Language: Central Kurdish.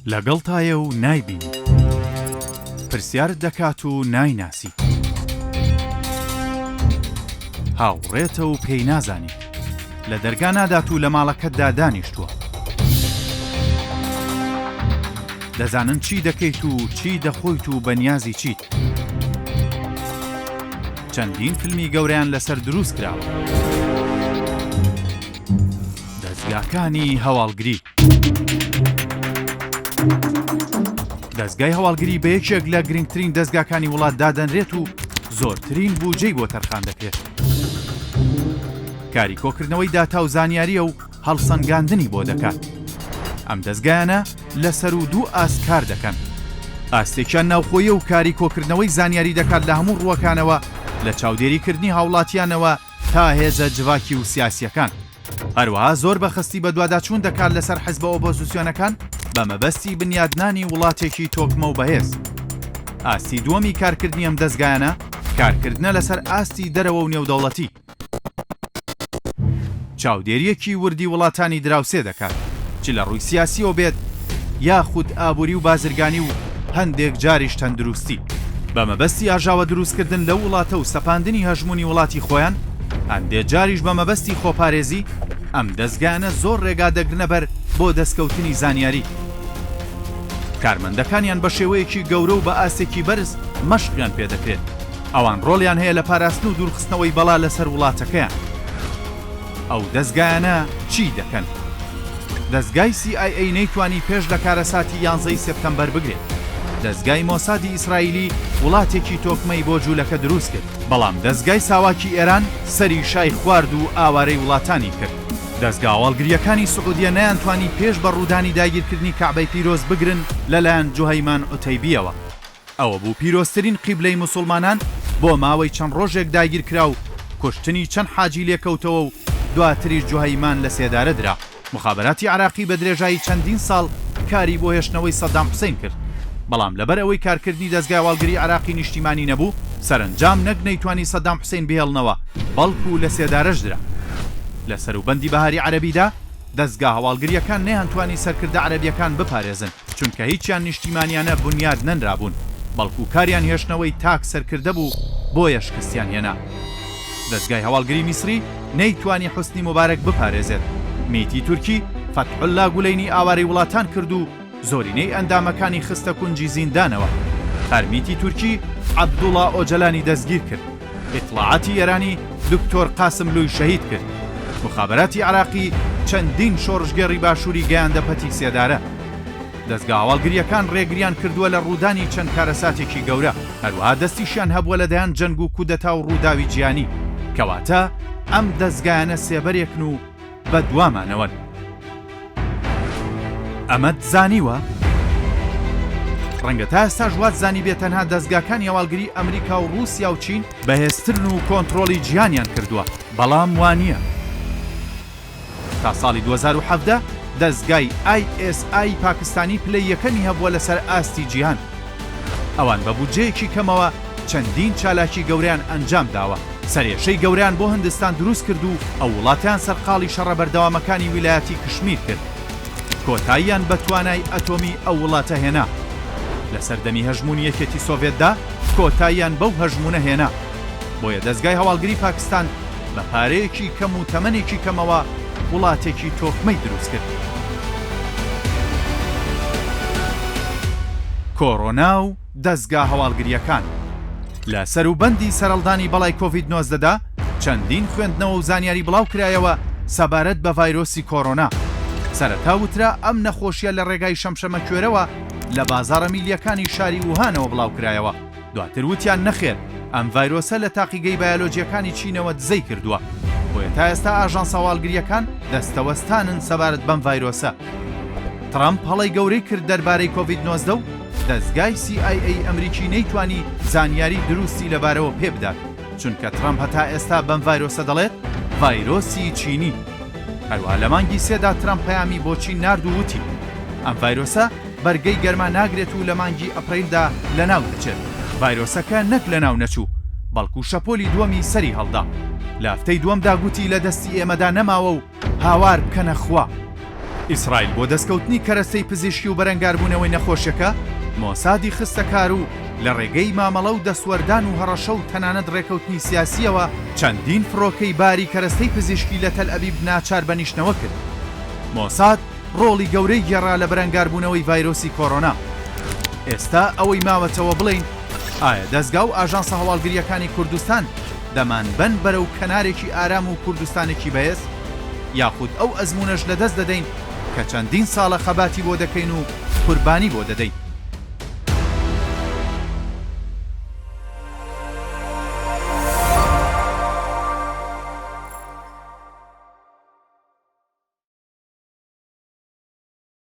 لەگەڵ تایە و نایبینی پرسیارت دەکات و نایناسی هاوڕێتە و پێی نازانی لە دەرگا نادات و لە ماڵەکەتدا دانیشتووە دەزانن چی دەکەیت و چی دەخۆیت و بەنیازی چیت چەندین فیلمی گەورەیان لەسەر دروست کراوە دەستگاکانی هەواڵگری دەستگای هەواڵگری بە یەکێک لە گرنگترین دەستگاکانی وڵات دادەنرێت و زۆرترین بودجەی بۆ تەرخان دەکرێت کاری کۆکردنەوەی داتا و زانیاریە و هەڵسەنگاندنی بۆ دەکات ئەم دەستگایانە لەسەر و دوو ئاست کار دەکەن ئاستێکیان ناوخۆیە و کاری کۆکردنەوەی زانیاری دەکات لە هەموو ڕووەکانەوە لە چاودێریکردنی هاوڵاتیانەوە تا هێزە جڤاکی و سیاسیەکان هەروەها زۆر بەخستی بە دوواداچوون دەکات لەسەر حیزبە ئۆپۆزیسیۆنەکان بە مەبەستی بنیادنانی وڵاتێکی تۆکمە و بەهێز ئاستی دووەمی کارکردنی ئەم دەستگایانە کارکردنە لەسەر ئاستی دەرەوە و نێودەوڵەتی چاودێریەکی وردی وڵاتانی دراوسێ دەکات چ لە ڕووی سیاسیەوە بێت یاخود ئابووری و بازرگانی و هەندێک جاریش تەندروستی بە مەبەستی ئاژاوە دروستکردن لە وڵاتە و سەپاندنی هەژمونی وڵاتی خۆیان هەندێک جاریش بە مەبەستی خۆپارێزی ئەم دەستگایانە زۆر ڕێگا دەگرنە بەر بۆ دەستکەوتنی زانیاری کارمەندەکانیان بە شێوەیەکی گەورە و بە ئاستێکی بەرز مەشقیان پێدەکرێت ئەوان ڕۆڵیان هەیە لە پاراستن و دوورخستنەوەی بەڵا لەسەر وڵاتەکەیان ئەو دەستگایانە چی دەکەن؟ دەستگای CIA نەیتوانی پێش لە کارەساتی 11 سپتەمبەر بگرێت دەستگای مۆسادی ئیسرائیلی وڵاتێکی تۆکمەی بۆ جوولەکە دروست کرد بەڵام دەستگای ساواکی ئێران سەری شای خوارد و ئاوارەی وڵاتانی کرد دەستگا هەواڵگریەکانی سعودیە نەیانتوانی پێش بە ڕوودانی داگیرکردنی کەعبەی پیرۆز بگرن لەلایەن جوهەیمان ئوتەیبیەوە ئەوە بوو پیرۆزترین قیبلەی موسڵمانان بۆ ماوەی چەند ڕۆژێک داگیرکرا و کوشتنی چەند حاجی لێکەوتەوە و دواتریش جوهەیمان لە سێدارە درا مخابراتی عراقی بە درێژایی چەندین ساڵ کاری بۆ هێشتنەوەی سەدام حوسێن کرد بەڵام لەبەر ئەوەی کارکردنی دەستگای هەواڵگری عراقی نیشتیمانی نەبوو سەرنجام نەک نەیتوانی سەدام حوسێن بهێڵنەوە بەڵکو لە سێدارەش درا لە سەروبەندی بەهاری عەرەبیدا دەستگا هەواڵگریەکان نەیانتوانی سەرکردە عەرەبیەکان بپارێزن چونکە هیچیان نیشتیمانیانە بنیاد نەنرابوون بەڵکو کاریان هێشتنەوەی تاک سەرکردە بوو بۆیە شکستیان هێنا دەستگای هەواڵگری میسری نەیتوانی حوسنی مبارەک بپارێزێت میتی تورکی فەتحولا گولەینی ئاوارەی وڵاتان کرد و زۆرینەی ئەندامەکانی خستە کونجی زیندانەوە هەرمیتی تورکی عەبدوڵا ئۆجەلانی دەستگیر کرد ئیطلاعاتی ئێرانی دکتۆر قاسم لوی شەهید کرد مخابراتی عراقی چەندین شۆڕژگەڕی باشووری گەیاندە پەتی سێدارە دەستگا هەواڵگریەکان ڕێگریان کردووە لە ڕوودانی چەند کارەساتێکی گەورە هەروەها دەستیشیان هەبووە لەدایان جەنگ و کودەتا و ڕووداوی جیهانی کەواتە ئەم دەستگایانە سێبەرێکن و بە دوامانەوەن ئەمەت زانیوە ڕەنگە تا ئێستا ژوات زانی بێت تەنها دەستگاکانی هەواڵگری ئەمریکا و رووسیا و چین بەهێزترن و کۆنتڕۆڵی جیهانیان کردووە بەڵام وانییە تا ساڵی 2017 دەستگای ISI پاکستانی پلەی یەکەمی هەبووە لەسەر ئاستی جیهان ئەوان بە بودجەیەکی کەمەوە چەندین چالاکی گەوریان ئەنجام داوە سەرێشەی گەوریان بۆ هەندستان دروست کرد و ئەو وڵاتیان سەرقاڵی شەڕە بەردەوامەکانی ویلایەتی کشمیر کرد کۆتاییان بە توانای ئەتۆمی ئەو وڵاتە هێنا لە سەردەمی هەژمونی یەکێتی سۆڤێتدا کۆتاییان بەو هەژمونە هێنا بۆیە دەستگای هەواڵگری پاکستان بە پارەیەکی کەم و تەمەنێکی کەمەوە وڵاتێکی تۆکمەی دروست کرد کۆڕۆنا و دەستگا هەواڵگریەکان لە سەروبەندی سەرەڵدانی بەڵای کۆڤید-19دا چەندین خوێندنەوە و زانیاری بڵاو کرایەوە سەبارەت بە ڤایرۆسی کۆڕۆنا سەرەتا وترا ئەم نەخۆشیە لە ڕێگای شەمشەمە کوێرەوە لە بازاڕە میلیەکانی شاری ووهانەوە بڵاو کرایەوە دواتر وتیان نەخێر ئەم ڤایرۆسە لە تاقیگەی بایۆلۆجیەکانی چینەوە دزەی کردووە بۆیە تا ئێستا ئاژانسە هەواڵگریەکان دەستەوەستانن سەبارەت بەم ڤایرۆسە ترامپ هەڵەی گەورەی کرد دەربارەی کۆڤید-19 و دەستگای CIA ئەمریکی نەیتوانی زانیاری دروستی لەبارەوە پێ بدات چونکە ترامپ هەتا ئێستا بەم ڤایرۆسە دەڵێت ڤایرۆسی چینی هەروە لە مانگی سێدا ترامپ پەیامی بۆ چین نارد و وتی ئەم ڤایرۆسە بەرگەی گەرما ناگرێت و لە مانگی ئەپریلدا لەناو دەچێت ڤایرۆسەکە نەک لەناو نەچوو بەڵکو شەپۆلی دووەمی سەری هەڵدا لە هەفتەی دووەمدا گوتی لە دەستی ئێمەدا نەماوە و هاوار بکەنە خوا ئیسرائیل بۆ دەستکەوتنی کەرەستەی پزیشکی و بەرەنگاربوونەوەی نەخۆشیەکە مۆسادی خستە کار و لە ڕێگەی مامەڵە و دەسوەردان و هەڕەشە و تەنانەت ڕێکەوتنی سیاسیەوە چەندین فڕۆکەی باری کەرەستەی پزیشکی لە تەل ئەبیب ناچار بەنیشتنەوە کرد. مۆساد ڕۆڵی گەورەی گێڕا لە بەرەنگاربوونەوەی ڤایرۆسی کۆڕۆنا. ئێستا ئەوەی ماوەتەوە بڵین ئایا دەستگا و ئاژانسە هەواڵگریەکانی کوردستان دەمانبەن بەرەو کەنارێکی ئارام و کوردستانێکی بەهێز، یاخود ئەو ئەزمونەش لەدەست دەدەین کە چەندین ساڵە خەباتی بۆ دەکەین و قوربانی بۆ دەدەین.